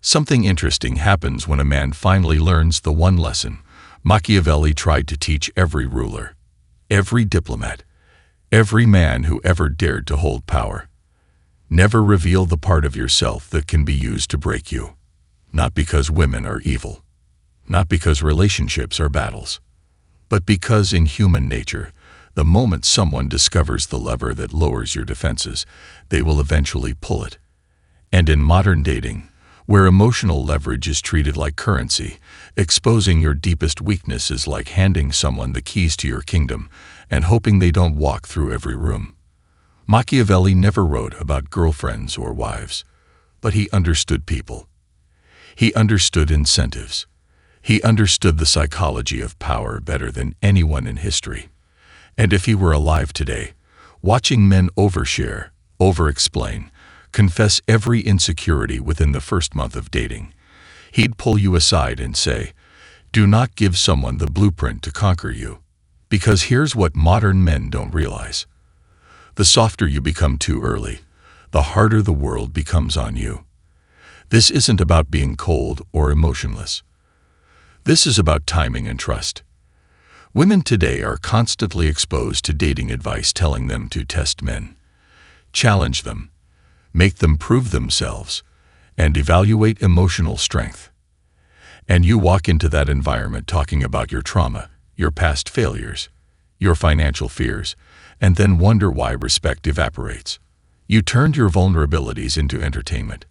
Something interesting happens when a man finally learns the one lesson Machiavelli tried to teach every ruler, every diplomat, every man who ever dared to hold power. Never reveal the part of yourself that can be used to break you. Not because women are evil, not because relationships are battles, but because in human nature, the moment someone discovers the lever that lowers your defenses, they will eventually pull it. And in modern dating, where emotional leverage is treated like currency, exposing your deepest weakness is like handing someone the keys to your kingdom and hoping they don't walk through every room. Machiavelli never wrote about girlfriends or wives, but he understood people. He understood incentives. He understood the psychology of power better than anyone in history. And if he were alive today, watching men overshare, over-explain, confess every insecurity within the first month of dating, he'd pull you aside and say, "Do not give someone the blueprint to conquer you, because here's what modern men don't realize. The softer you become too early, the harder the world becomes on you. This isn't about being cold or emotionless. This is about timing and trust." Women today are constantly exposed to dating advice telling them to test men, challenge them, make them prove themselves, and evaluate emotional strength. And you walk into that environment talking about your trauma, your past failures, your financial fears, and then wonder why respect evaporates. You turned your vulnerabilities into entertainment.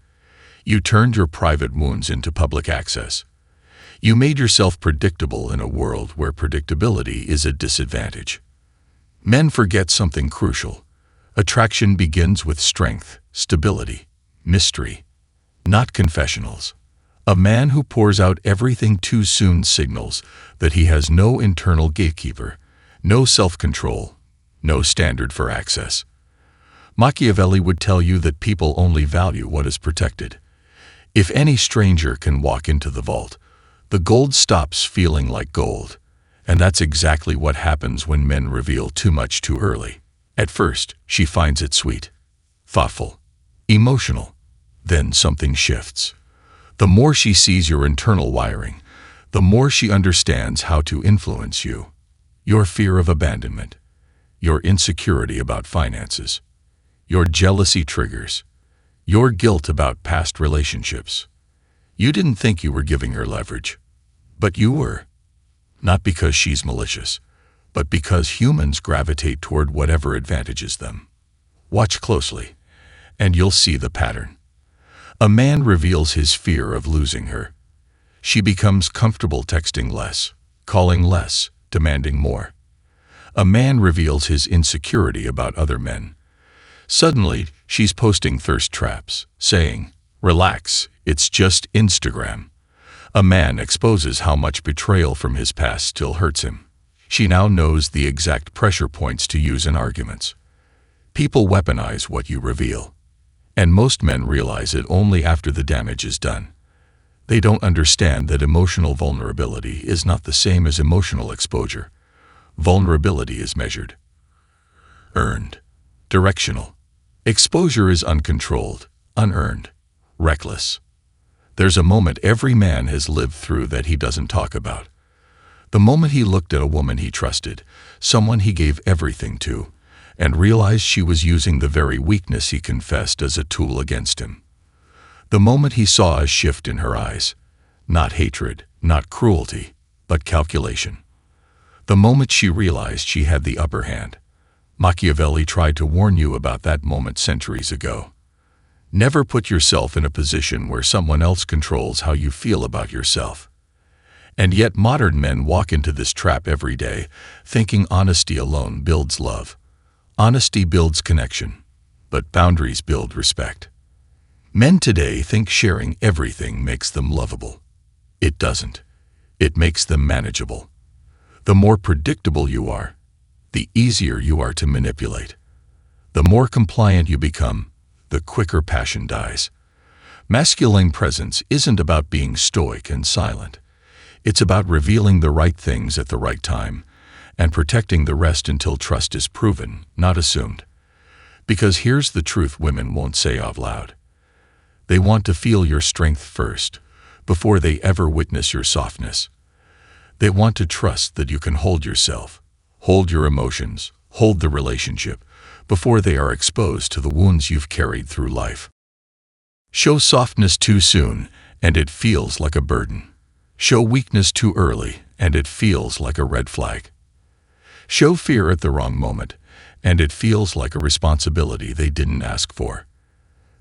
You turned your private wounds into public access. You made yourself predictable in a world where predictability is a disadvantage. Men forget something crucial. Attraction begins with strength, stability, mystery, not confessionals. A man who pours out everything too soon signals that he has no internal gatekeeper, no self-control, no standard for access. Machiavelli would tell you that people only value what is protected. If any stranger can walk into the vault, the gold stops feeling like gold, and that's exactly what happens when men reveal too much too early. At first, she finds it sweet, thoughtful, emotional. Then something shifts. The more she sees your internal wiring, the more she understands how to influence you. Your fear of abandonment, your insecurity about finances, your jealousy triggers, your guilt about past relationships. You didn't think you were giving her leverage, but you were. Not because she's malicious, but because humans gravitate toward whatever advantages them. Watch closely, and you'll see the pattern. A man reveals his fear of losing her. She becomes comfortable texting less, calling less, demanding more. A man reveals his insecurity about other men. Suddenly, she's posting thirst traps, saying, "Relax, it's just Instagram." A man exposes how much betrayal from his past still hurts him. She now knows the exact pressure points to use in arguments. People weaponize what you reveal. And most men realize it only after the damage is done. They don't understand that emotional vulnerability is not the same as emotional exposure. Vulnerability is measured, earned, directional. Exposure is uncontrolled, unearned, reckless. There's a moment every man has lived through that he doesn't talk about. The moment he looked at a woman he trusted, someone he gave everything to, and realized she was using the very weakness he confessed as a tool against him. The moment he saw a shift in her eyes, not hatred, not cruelty, but calculation. The moment she realized she had the upper hand. Machiavelli tried to warn you about that moment centuries ago. Never put yourself in a position where someone else controls how you feel about yourself. And yet modern men walk into this trap every day, thinking honesty alone builds love. Honesty builds connection, but boundaries build respect. Men today think sharing everything makes them lovable. It doesn't. It makes them manageable. The more predictable you are, the easier you are to manipulate. The more compliant you become, the quicker passion dies. Masculine presence isn't about being stoic and silent. It's about revealing the right things at the right time and protecting the rest until trust is proven, not assumed. Because here's the truth women won't say out loud. They want to feel your strength first, before they ever witness your softness. They want to trust that you can hold yourself, hold your emotions, hold the relationship, before they are exposed to the wounds you've carried through life. Show softness too soon, and it feels like a burden. Show weakness too early, and it feels like a red flag. Show fear at the wrong moment, and it feels like a responsibility they didn't ask for.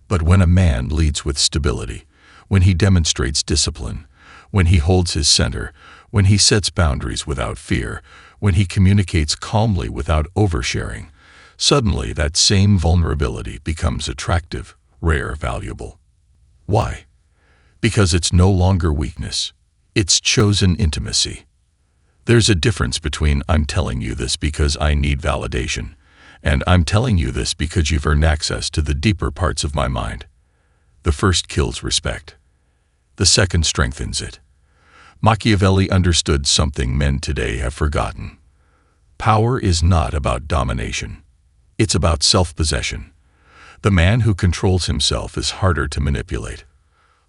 But when a man leads with stability, when he demonstrates discipline, when he holds his center, when he sets boundaries without fear, when he communicates calmly without oversharing, suddenly that same vulnerability becomes attractive, rare, valuable. Why? Because it's no longer weakness. It's chosen intimacy. There's a difference between "I'm telling you this because I need validation" and "I'm telling you this because you've earned access to the deeper parts of my mind." The first kills respect. The second strengthens it. Machiavelli understood something men today have forgotten. Power is not about domination. It's about self-possession. The man who controls himself is harder to manipulate,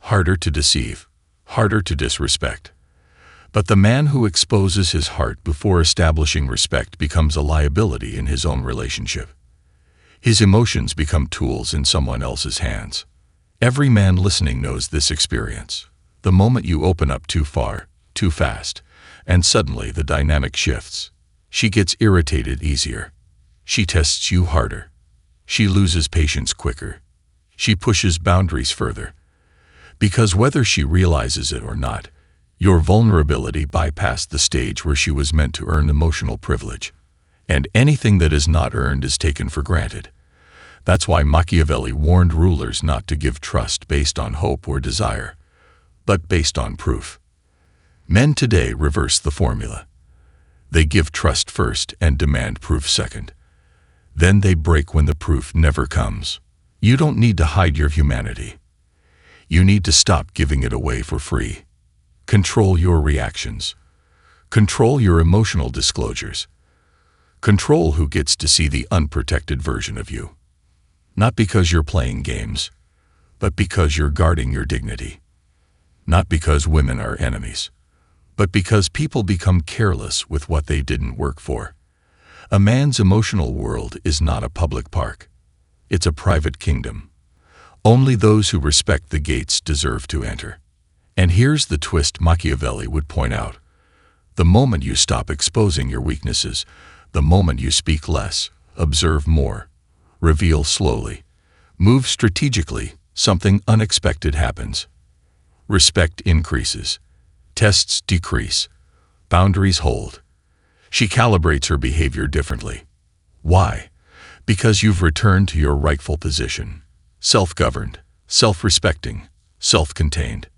harder to deceive, harder to disrespect. But the man who exposes his heart before establishing respect becomes a liability in his own relationship. His emotions become tools in someone else's hands. Every man listening knows this experience. The moment you open up too far, too fast, and suddenly the dynamic shifts. She gets irritated easier. She tests you harder. She loses patience quicker. She pushes boundaries further. Because whether she realizes it or not, your vulnerability bypassed the stage where she was meant to earn emotional privilege. And anything that is not earned is taken for granted. That's why Machiavelli warned rulers not to give trust based on hope or desire, but based on proof. Men today reverse the formula. They give trust first and demand proof second. Then they break when the proof never comes. You don't need to hide your humanity. You need to stop giving it away for free. Control your reactions. Control your emotional disclosures. Control who gets to see the unprotected version of you. Not because you're playing games, but because you're guarding your dignity. Not because women are enemies, but because people become careless with what they didn't work for. A man's emotional world is not a public park. It's a private kingdom. Only those who respect the gates deserve to enter. And here's the twist Machiavelli would point out. The moment you stop exposing your weaknesses, the moment you speak less, observe more, reveal slowly, move strategically, something unexpected happens. Respect increases. Tests decrease. Boundaries hold. She calibrates her behavior differently. Why? Because you've returned to your rightful position. Self-governed, self-respecting, self-contained.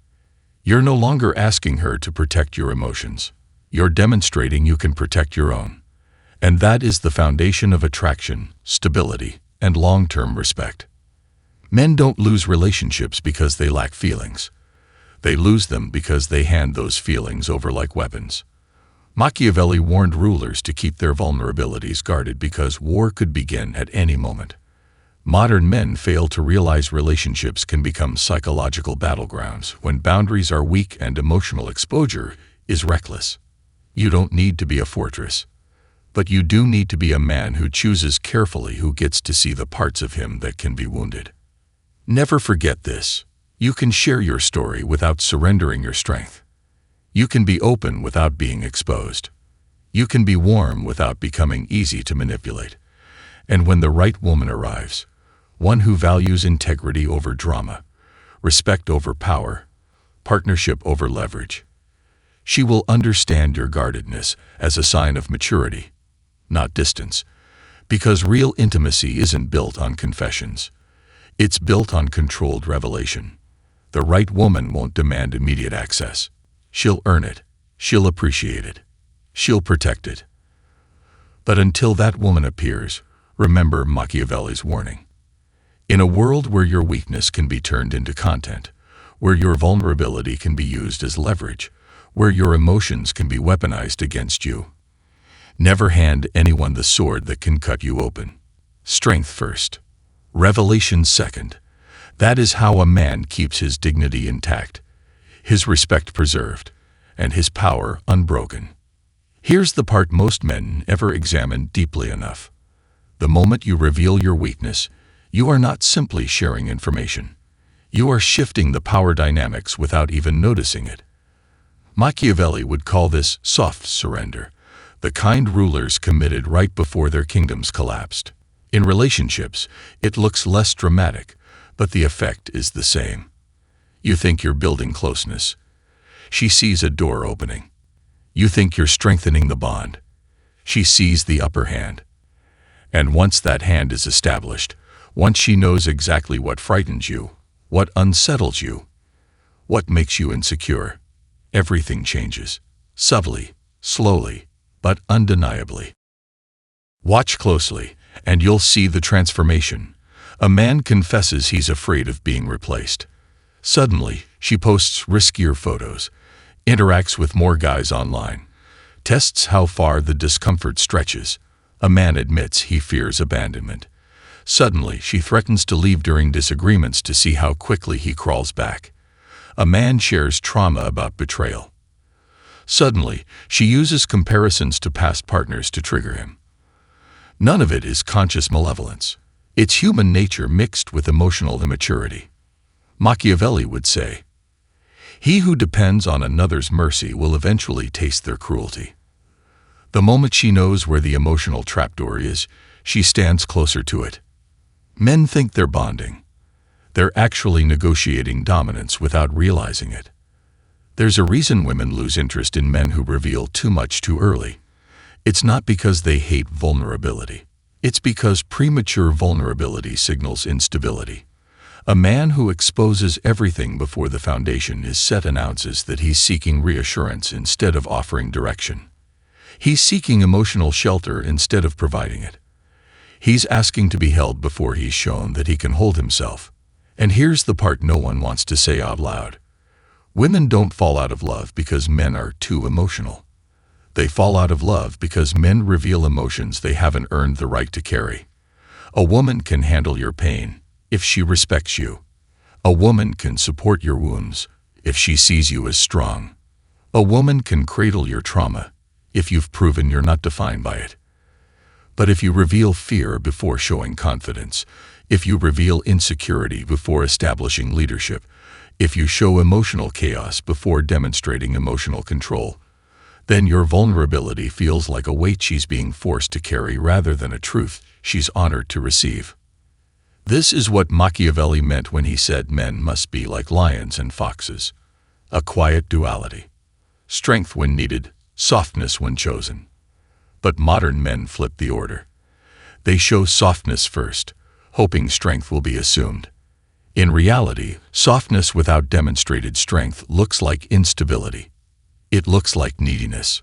You're no longer asking her to protect your emotions. You're demonstrating you can protect your own. And that is the foundation of attraction, stability, and long-term respect. Men don't lose relationships because they lack feelings. They lose them because they hand those feelings over like weapons. Machiavelli warned rulers to keep their vulnerabilities guarded because war could begin at any moment. Modern men fail to realize relationships can become psychological battlegrounds when boundaries are weak and emotional exposure is reckless. You don't need to be a fortress, but you do need to be a man who chooses carefully who gets to see the parts of him that can be wounded. Never forget this. You can share your story without surrendering your strength. You can be open without being exposed. You can be warm without becoming easy to manipulate. And when the right woman arrives, one who values integrity over drama, respect over power, partnership over leverage, she will understand your guardedness as a sign of maturity, not distance, because real intimacy isn't built on confessions. It's built on controlled revelation. The right woman won't demand immediate access. She'll earn it. She'll appreciate it. She'll protect it. But until that woman appears, remember Machiavelli's warning. In a world where your weakness can be turned into content, where your vulnerability can be used as leverage, where your emotions can be weaponized against you, never hand anyone the sword that can cut you open. Strength first. Revelation second. That is how a man keeps his dignity intact, his respect preserved, and his power unbroken. Here's the part most men ever examine deeply enough. The moment you reveal your weakness, you are not simply sharing information. You are shifting the power dynamics without even noticing it. Machiavelli would call this soft surrender, the kind rulers committed right before their kingdoms collapsed. In relationships, it looks less dramatic, but the effect is the same. You think you're building closeness. She sees a door opening. You think you're strengthening the bond. She sees the upper hand. And once that hand is established, once she knows exactly what frightens you, what unsettles you, what makes you insecure, everything changes, subtly, slowly, but undeniably. Watch closely, and you'll see the transformation. A man confesses he's afraid of being replaced. Suddenly, she posts riskier photos, interacts with more guys online, tests how far the discomfort stretches. A man admits he fears abandonment. Suddenly, she threatens to leave during disagreements to see how quickly he crawls back. A man shares trauma about betrayal. Suddenly, she uses comparisons to past partners to trigger him. None of it is conscious malevolence. It's human nature mixed with emotional immaturity. Machiavelli would say, "He who depends on another's mercy will eventually taste their cruelty." The moment she knows where the emotional trapdoor is, she stands closer to it. Men think they're bonding. They're actually negotiating dominance without realizing it. There's a reason women lose interest in men who reveal too much too early. It's not because they hate vulnerability. It's because premature vulnerability signals instability. A man who exposes everything before the foundation is set announces that he's seeking reassurance instead of offering direction. He's seeking emotional shelter instead of providing it. He's asking to be held before he's shown that he can hold himself. And here's the part no one wants to say out loud. Women don't fall out of love because men are too emotional. They fall out of love because men reveal emotions they haven't earned the right to carry. A woman can handle your pain if she respects you. A woman can support your wounds if she sees you as strong. A woman can cradle your trauma if you've proven you're not defined by it. But if you reveal fear before showing confidence, if you reveal insecurity before establishing leadership, if you show emotional chaos before demonstrating emotional control, then your vulnerability feels like a weight she's being forced to carry rather than a truth she's honored to receive. This is what Machiavelli meant when he said men must be like lions and foxes, a quiet duality, strength when needed, softness when chosen. But modern men flip the order. They show softness first, hoping strength will be assumed. In reality, softness without demonstrated strength looks like instability. It looks like neediness.